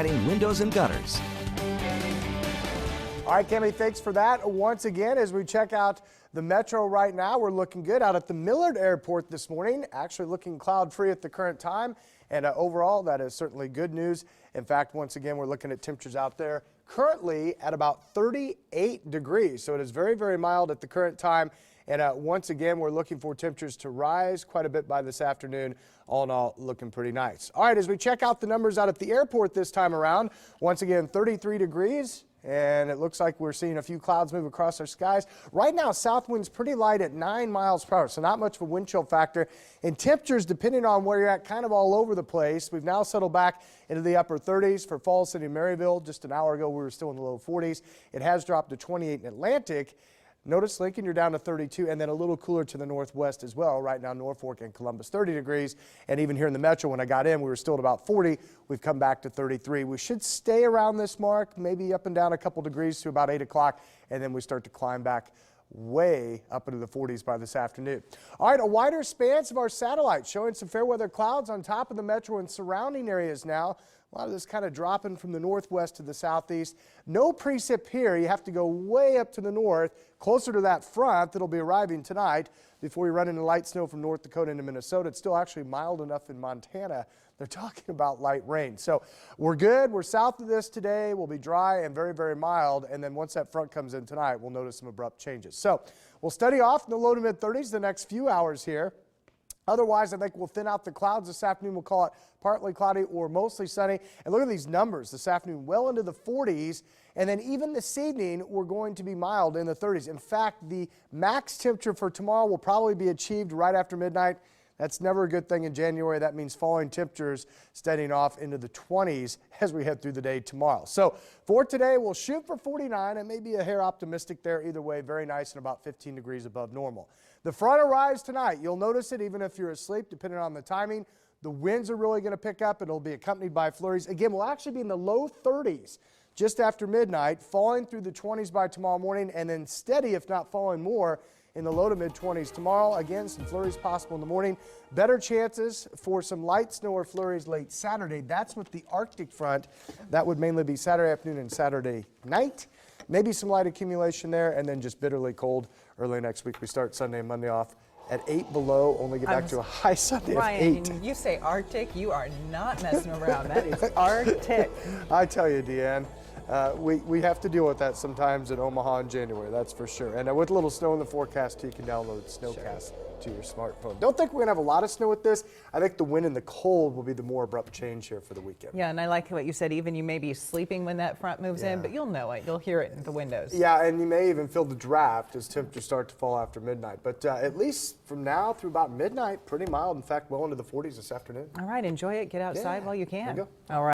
siding, windows, and gutters. All right, Cami, thanks for that. Once again, as we check out the metro right now, we're looking good out at the Millard Airport this morning. Actually looking cloud-free at the current time. And overall, that is certainly good news. In fact, once again, we're looking at temperatures out there currently at about 38 degrees. So it is very, very mild at the current time. And once again, we're looking for temperatures to rise quite a bit by this afternoon. All in all, looking pretty nice. All right, as we check out the numbers out at the airport this time around, once again, 33 degrees. And it looks like we're seeing a few clouds move across our skies. Right now, south wind's pretty light at 9 miles per hour, so not much of a wind chill factor. And temperatures, depending on where you're at, kind of all over the place. We've now settled back into the upper 30s for Falls City and Maryville. Just an hour ago, we were still in the low 40s. It has dropped to 28 in Atlantic. Notice Lincoln, you're down to 32, and then a little cooler to the northwest as well. Right now, Norfolk and Columbus, 30 degrees. And even here in the metro, when I got in, we were still at about 40. We've come back to 33. We should stay around this mark, maybe up and down a couple degrees to about 8 o'clock, and then we start to climb back way up into the 40s by this afternoon. All right, a wider span of our satellite showing some fair weather clouds on top of the metro and surrounding areas now. A lot of this kind of dropping from the northwest to the southeast. No precip here. You have to go way up to the north, closer to that front that'll be arriving tonight before you run into light snow from North Dakota into Minnesota. It's still actually mild enough in Montana. They're talking about light rain. So we're good. We're south of this today. We'll be dry and very, very mild. And then once that front comes in tonight, we'll notice some abrupt changes. So we'll steady off in the low to mid 30s the next few hours here. Otherwise, I think we'll thin out the clouds this afternoon. We'll call it partly cloudy or mostly sunny. And look at these numbers this afternoon, well into the 40s. And then even this evening, we're going to be mild in the 30s. In fact, the max temperature for tomorrow will probably be achieved right after midnight. That's never a good thing in January. That means falling temperatures steadying off into the 20s as we head through the day tomorrow. So for today, we'll shoot for 49 and maybe a hair optimistic there. Either way, very nice and about 15 degrees above normal. The front arrives tonight. You'll notice it even if you're asleep, depending on the timing. The winds are really going to pick up, and it'll be accompanied by flurries. Again, we'll actually be in the low 30s just after midnight, falling through the 20s by tomorrow morning, and then steady, if not falling more, in the low to mid 20s tomorrow. Again, some flurries possible in the morning. Better chances for some light snow or flurries late Saturday. That's with the Arctic front. That would mainly be Saturday afternoon and Saturday night. Maybe some light accumulation there, and then just bitterly cold early next week. We start Sunday and Monday off at 8 below, only get back to a high Sunday of 8. Ryan, you say Arctic, you are not messing around. That is Arctic. I tell you, Deanne. We have to deal with that sometimes in Omaha in January, that's for sure. And with a little snow in the forecast, you can download Snowcast to your smartphone. Don't think we're going to have a lot of snow with this. I think the wind and the cold will be the more abrupt change here for the weekend. Yeah, and I like what you said. Even you may be sleeping when that front moves in, but you'll know it. You'll hear it in the windows. Yeah, and you may even feel the draft as temperatures start to fall after midnight. But at least from now through about midnight, pretty mild. In fact, well into the 40s this afternoon. All right, enjoy it. Get outside while you can. There you go. All right.